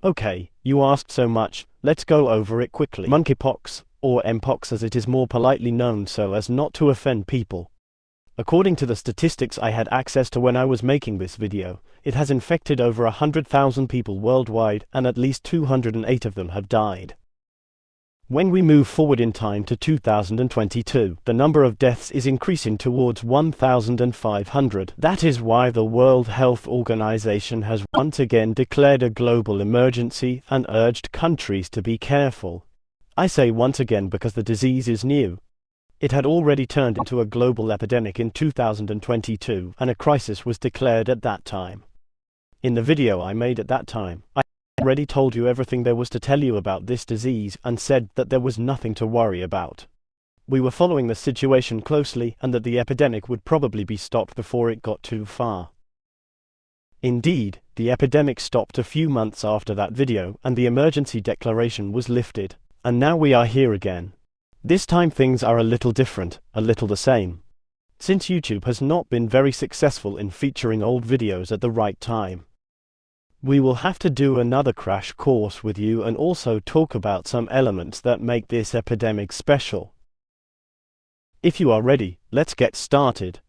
Okay, you asked so much, let's go over it quickly. Monkeypox, or mpox as it is more politely known so as not to offend people. According to the statistics I had access to when I was making this video, it has infected over 100,000 people worldwide and at least 208 of them have died. When we move forward in time to 2022, the number of deaths is increasing towards 1,500. That is why the World Health Organization has once again declared a global emergency and urged countries to be careful. I say once again because the disease is new. It had already turned into a global epidemic in 2022, and a crisis was declared at that time. In the video I made at that time, I already told you everything there was to tell you about this disease and said that there was nothing to worry about. We were following the situation closely and that the epidemic would probably be stopped before it got too far. Indeed, the epidemic stopped a few months after that video and the emergency declaration was lifted. And now we are here again. This time things are a little different, a little the same. Since YouTube has not been very successful in featuring old videos at the right time. We will have to do another crash course with you and also talk about some elements that make this epidemic special. If you are ready, let's get started.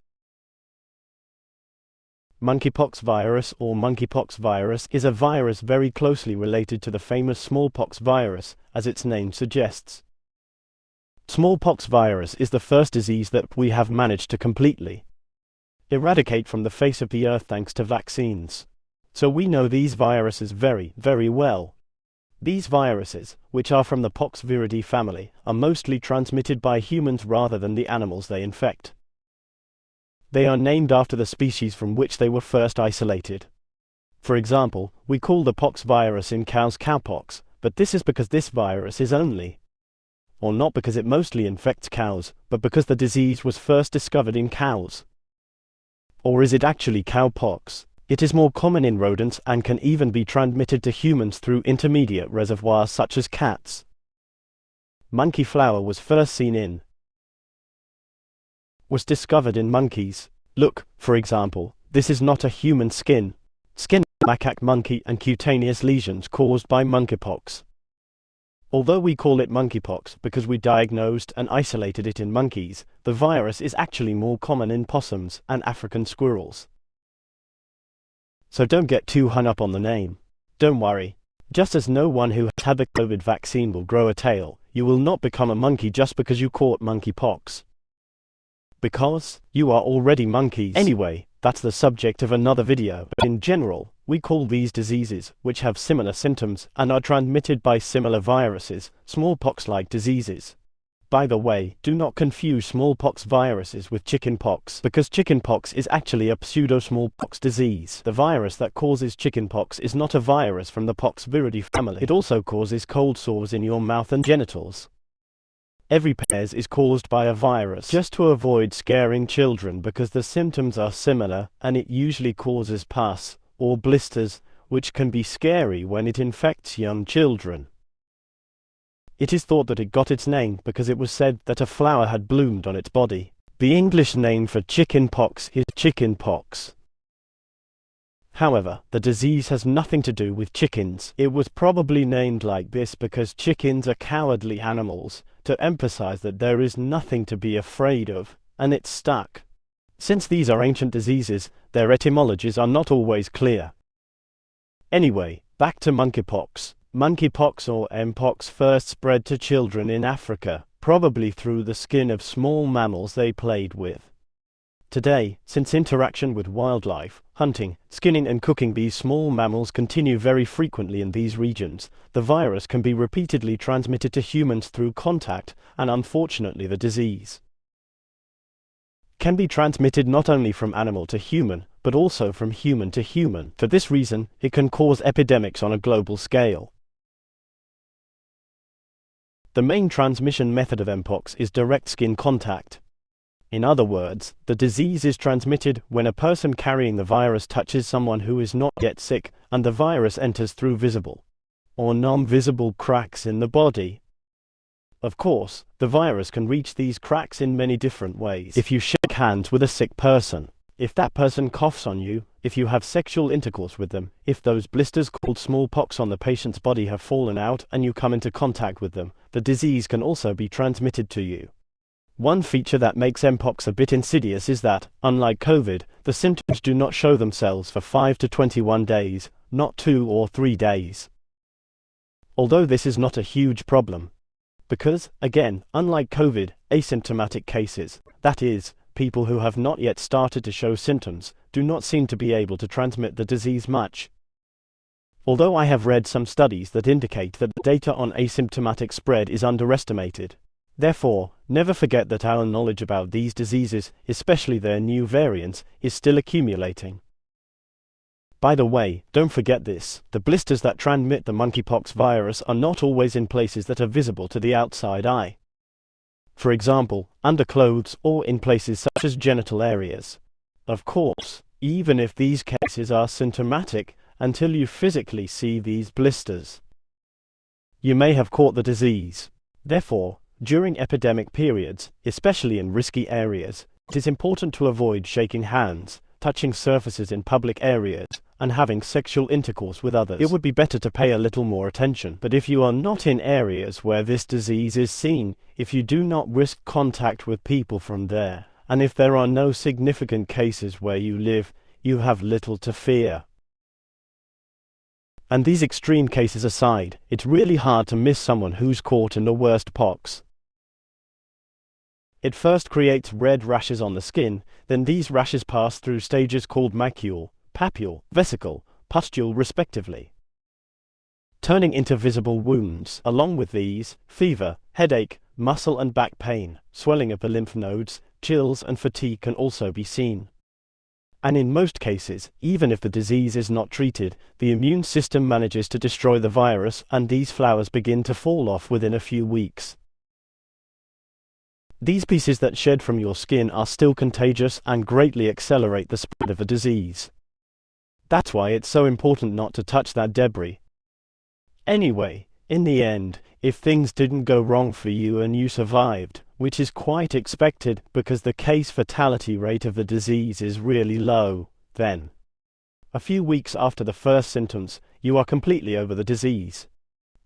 Monkeypox virus or monkeypox virus is a virus very closely related to the famous smallpox virus, as its name suggests. Smallpox virus is the first disease that we have managed to completely eradicate from the face of the earth thanks to vaccines. So we know these viruses very, very well. These viruses, which are from the Poxviridae family, are mostly transmitted by humans rather than the animals they infect. They are named after the species from which they were first isolated. For example, we call the pox virus in cows cowpox, but this is because this virus is only, or not because it mostly infects cows, but because the disease was first discovered in cows. Or is it actually cowpox? It is more common in rodents and can even be transmitted to humans through intermediate reservoirs such as cats. Monkey flower was first seen in, was discovered in monkeys. Look, for example, this is not a human skin of macaque monkey and cutaneous lesions caused by monkeypox. Although we call it monkeypox because we diagnosed and isolated it in monkeys, the virus is actually more common in possums and African squirrels. So don't get too hung up on the name. Don't worry. Just as no one who has had the COVID vaccine will grow a tail, you will not become a monkey just because you caught monkeypox. Because you are already monkeys. Anyway, that's the subject of another video. But in general, we call these diseases, which have similar symptoms and are transmitted by similar viruses, smallpox-like diseases. By the way, do not confuse smallpox viruses with chickenpox, because chickenpox is actually a pseudo-smallpox disease. The virus that causes chickenpox is not a virus from the Poxviridae family. It also causes cold sores in your mouth and genitals. Every pairs is caused by a virus, just to avoid scaring children because the symptoms are similar and it usually causes pus or blisters, which can be scary when it infects young children. It is thought that it got its name because it was said that a flower had bloomed on its body. The English name for chickenpox is chickenpox. However, the disease has nothing to do with chickens. It was probably named like this because chickens are cowardly animals, to emphasize that there is nothing to be afraid of, and it stuck. Since these are ancient diseases, their etymologies are not always clear. Anyway, back to monkeypox. Monkeypox or mpox first spread to children in Africa, probably through the skin of small mammals they played with. Today, since interaction with wildlife, hunting, skinning and cooking these small mammals continue very frequently in these regions, the virus can be repeatedly transmitted to humans through contact, and unfortunately the disease can be transmitted not only from animal to human, but also from human to human. For this reason, it can cause epidemics on a global scale. The main transmission method of mpox is direct skin contact. In other words, the disease is transmitted when a person carrying the virus touches someone who is not yet sick, and the virus enters through visible or non-visible cracks in the body. Of course, the virus can reach these cracks in many different ways. If you shake hands with a sick person, If that person coughs on you, if you have sexual intercourse with them, if those blisters called smallpox on the patient's body have fallen out and you come into contact with them, the disease can also be transmitted to you. One feature that makes Mpox a bit insidious is that, unlike COVID, the symptoms do not show themselves for 5 to 21 days, not 2 or 3 days. Although this is not a huge problem, because, again, unlike COVID, asymptomatic cases, that is, people who have not yet started to show symptoms, do not seem to be able to transmit the disease much. Although I have read some studies that indicate that the data on asymptomatic spread is underestimated. Therefore, never forget that our knowledge about these diseases, especially their new variants, is still accumulating. By the way, don't forget this, the blisters that transmit the monkeypox virus are not always in places that are visible to the outside eye. For example, under clothes or in places such as genital areas. Of course, even if these cases are symptomatic, until you physically see these blisters, you may have caught the disease. Therefore, during epidemic periods, especially in risky areas, it is important to avoid shaking hands, touching surfaces in public areas, and having sexual intercourse with others. It would be better to pay a little more attention. But if you are not in areas where this disease is seen, if you do not risk contact with people from there, and if there are no significant cases where you live, you have little to fear. And these extreme cases aside, it's really hard to miss someone who's caught in the worst pox. It first creates red rashes on the skin, then these rashes pass through stages called macule, papule, vesicle, pustule respectively, turning into visible wounds. Along with these, fever, headache, muscle and back pain, swelling of the lymph nodes, chills and fatigue can also be seen. And in most cases, even if the disease is not treated, the immune system manages to destroy the virus and these flowers begin to fall off within a few weeks. These pieces that shed from your skin are still contagious and greatly accelerate the spread of the disease. That's why it's so important not to touch that debris. Anyway, in the end, if things didn't go wrong for you and you survived, which is quite expected because the case fatality rate of the disease is really low, then, a few weeks after the first symptoms, you are completely over the disease.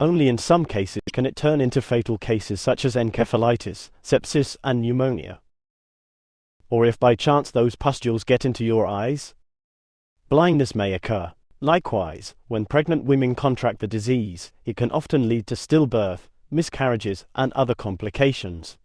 Only in some cases can it turn into fatal cases such as encephalitis, sepsis and pneumonia. Or if by chance those pustules get into your eyes, blindness may occur. Likewise, when pregnant women contract the disease, it can often lead to stillbirth, miscarriages and other complications.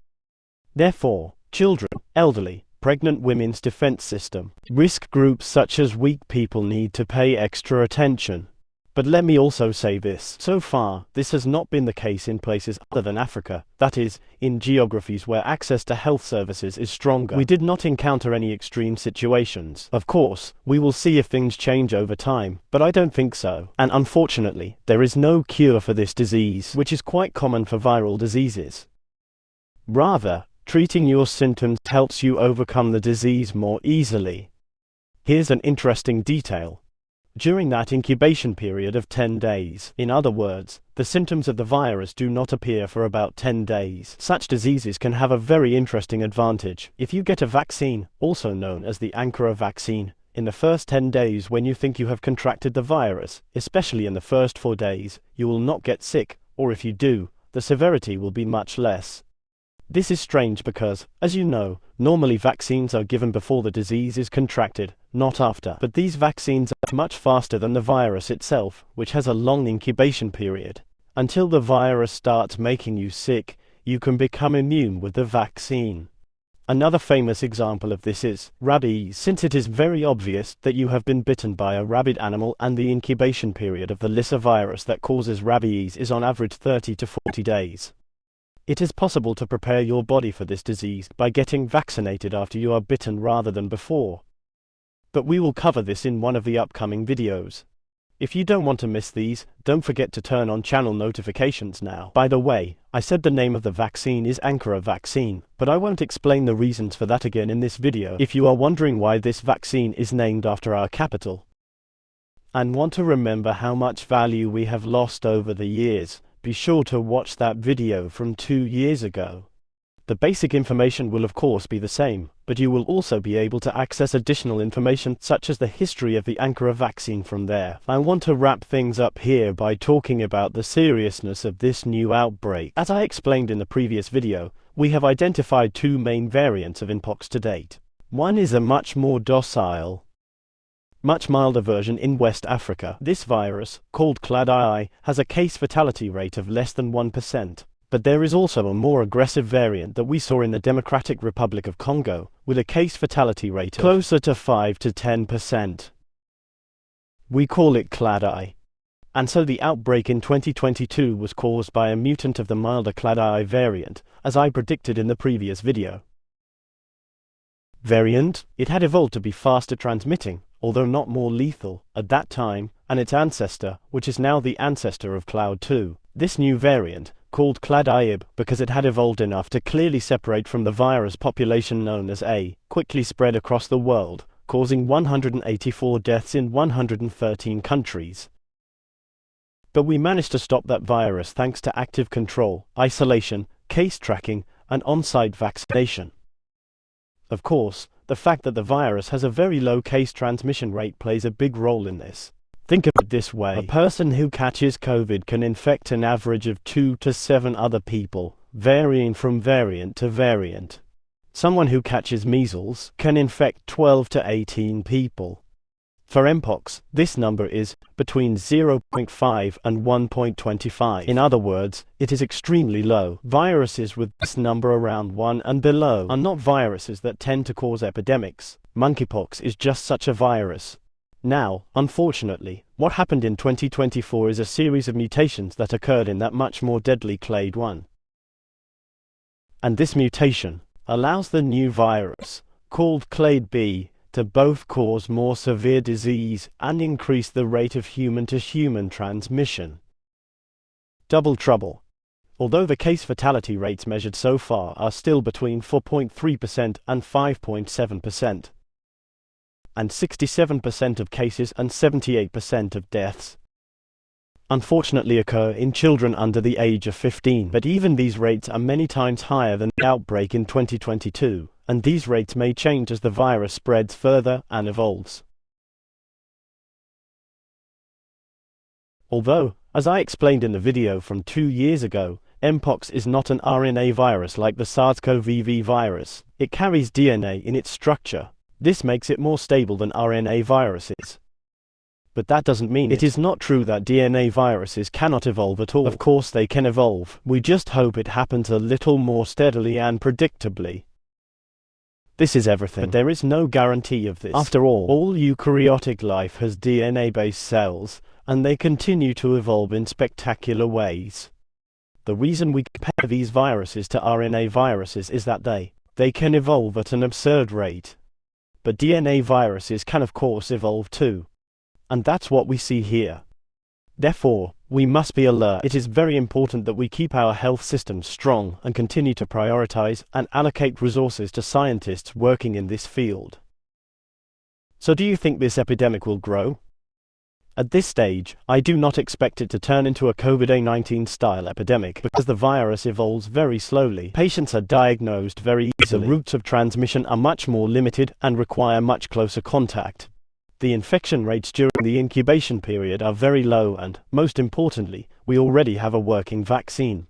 Therefore, children, elderly, pregnant women's defense system, risk groups such as weak people need to pay extra attention. But let me also say this. So far, this has not been the case in places other than Africa, that is, in geographies where access to health services is stronger. We did not encounter any extreme situations. Of course, we will see if things change over time, but I don't think so. And unfortunately, there is no cure for this disease, which is quite common for viral diseases. Rather, treating your symptoms helps you overcome the disease more easily. Here's an interesting detail. During that incubation period of 10 days, in other words, the symptoms of the virus do not appear for about 10 days. Such diseases can have a very interesting advantage. If you get a vaccine, also known as the Ankara vaccine, in the first 10 days when you think you have contracted the virus, especially in the first 4 days, you will not get sick, or if you do, the severity will be much less. This is strange because, as you know, normally vaccines are given before the disease is contracted, not after. But these vaccines are much faster than the virus itself, which has a long incubation period. Until the virus starts making you sick, you can become immune with the vaccine. Another famous example of this is rabies, since it is very obvious that you have been bitten by a rabid animal and the incubation period of the Lissa virus that causes rabies is on average 30 to 40 days. It is possible to prepare your body for this disease by getting vaccinated after you are bitten rather than before. But we will cover this in one of the upcoming videos. If you don't want to miss these, don't forget to turn on channel notifications now. By the way, I said the name of the vaccine is Ankara vaccine, but I won't explain the reasons for that again in this video if you are wondering why this vaccine is named after our capital. And want to remember how much value we have lost over the years, be sure to watch that video from 2 years ago. The basic information will of course be the same, but you will also be able to access additional information such as the history of the Ankara vaccine from there. I want to wrap things up here by talking about the seriousness of this new outbreak. As I explained in the previous video, we have identified two main variants of Mpox to date. One is a much more docile, much milder version in West Africa. This virus, called Clade II, has a case fatality rate of less than 1%. But there is also a more aggressive variant that we saw in the Democratic Republic of Congo, with a case fatality rate closer to 5 to 10%. We call it Clade I. And so the outbreak in 2022 was caused by a mutant of the milder Clade I variant, as I predicted in the previous video. Variant, it had evolved to be faster transmitting, although not more lethal, at that time, and its ancestor, which is now the ancestor of Clade II. This new variant, called Clade IB because it had evolved enough to clearly separate from the virus population known as A, quickly spread across the world, causing 184 deaths in 113 countries. But we managed to stop that virus thanks to active control, isolation, case tracking, and on-site vaccination. Of course, the fact that the virus has a very low case transmission rate plays a big role in this. Think of it this way: a person who catches COVID can infect an average of 2 to 7 other people, varying from variant to variant. Someone who catches measles can infect 12 to 18 people. For Mpox, this number is between 0.5 and 1.25. In other words, it is extremely low. Viruses with this number around 1 and below are not viruses that tend to cause epidemics. Monkeypox is just such a virus. Now, unfortunately, what happened in 2024 is a series of mutations that occurred in that much more deadly Clade I. And this mutation allows the new virus, called Clade B, to both cause more severe disease and increase the rate of human-to-human transmission. Double trouble. Although the case fatality rates measured so far are still between 4.3% and 5.7%. And 67% of cases and 78% of deaths unfortunately occur in children under the age of 15. But even these rates are many times higher than the outbreak in 2022, and these rates may change as the virus spreads further and evolves. Although, as I explained in the video from 2 years ago, Mpox is not an RNA virus like the SARS-CoV virus. It carries DNA in its structure. This makes it more stable than RNA viruses. But that doesn't mean it is not true that DNA viruses cannot evolve at all. Of course they can evolve. We just hope it happens a little more steadily and predictably. This is everything. But there is no guarantee of this. After all eukaryotic life has DNA-based cells, and they continue to evolve in spectacular ways. The reason we compare these viruses to RNA viruses is that they can evolve at an absurd rate. But DNA viruses can of course evolve too. And that's what we see here. Therefore, we must be alert. It is very important that we keep our health systems strong and continue to prioritize and allocate resources to scientists working in this field. So do you think this epidemic will grow? At this stage, I do not expect it to turn into a COVID-19 style epidemic because the virus evolves very slowly. Patients are diagnosed very easily. The routes of transmission are much more limited and require much closer contact. The infection rates during the incubation period are very low and, most importantly, we already have a working vaccine.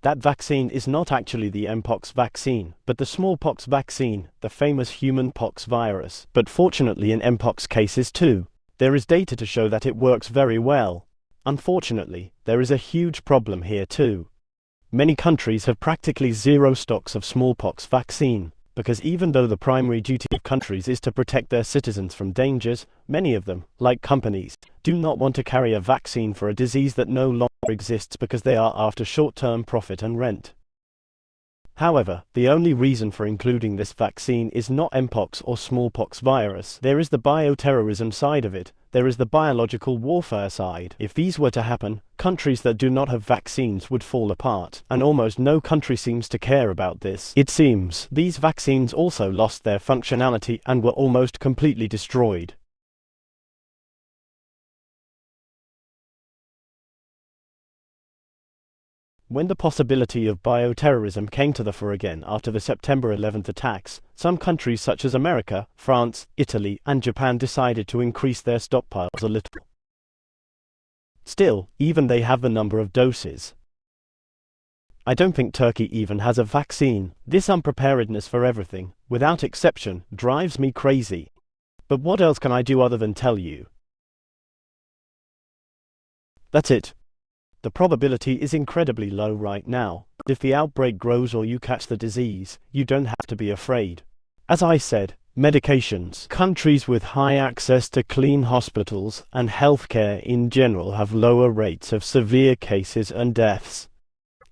That vaccine is not actually the Mpox vaccine, but the smallpox vaccine, the famous human pox virus. But fortunately in Mpox cases too, there is data to show that it works very well. Unfortunately, there is a huge problem here too. Many countries have practically zero stocks of smallpox vaccine, because even though the primary duty of countries is to protect their citizens from dangers, many of them, like companies, do not want to carry a vaccine for a disease that no longer exists because they are after short-term profit and rent. However, the only reason for including this vaccine is not Mpox or smallpox virus. There is the bioterrorism side of it. There is the biological warfare side. If these were to happen, countries that do not have vaccines would fall apart, and almost no country seems to care about this. It seems these vaccines also lost their functionality and were almost completely destroyed. When the possibility of bioterrorism came to the fore again after the September 11th attacks, some countries such as America, France, Italy, and Japan decided to increase their stockpiles a little. Still, even they have the number of doses. I don't think Turkey even has a vaccine. This unpreparedness for everything, without exception, drives me crazy. But what else can I do other than tell you? That's it. The probability is incredibly low right now. If the outbreak grows or you catch the disease, you don't have to be afraid. As I said, medications. Countries with high access to clean hospitals and healthcare in general have lower rates of severe cases and deaths.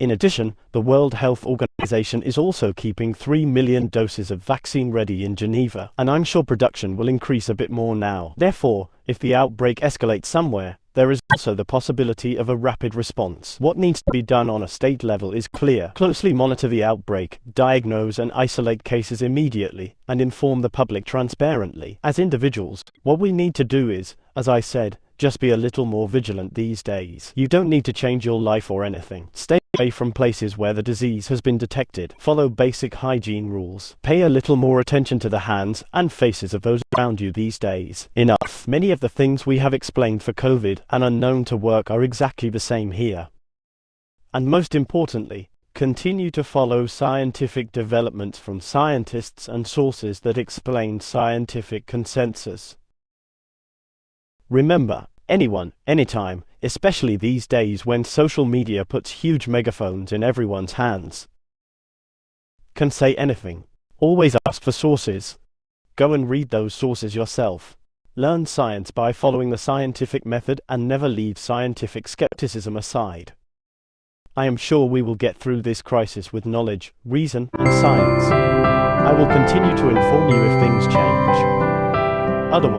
In addition, the World Health Organization is also keeping 3 million doses of vaccine ready in Geneva, and I'm sure production will increase a bit more now. Therefore, if the outbreak escalates somewhere, there is also the possibility of a rapid response. What needs to be done on a state level is clear. Closely monitor the outbreak, diagnose and isolate cases immediately, and inform the public transparently. As individuals, what we need to do is, as I said, just be a little more vigilant these days. You don't need to change your life or anything. Stay away from places where the disease has been detected. Follow basic hygiene rules. Pay a little more attention to the hands and faces of those around you these days. Enough. Many of the things we have explained for COVID and are known to work are exactly the same here. And most importantly, continue to follow scientific developments from scientists and sources that explain scientific consensus. Remember, anyone, anytime, especially these days when social media puts huge megaphones in everyone's hands, can say anything. Always ask for sources. Go and read those sources yourself. Learn science by following the scientific method and never leave scientific skepticism aside. I am sure we will get through this crisis with knowledge, reason, and science. I will continue to inform you if things change. Otherwise,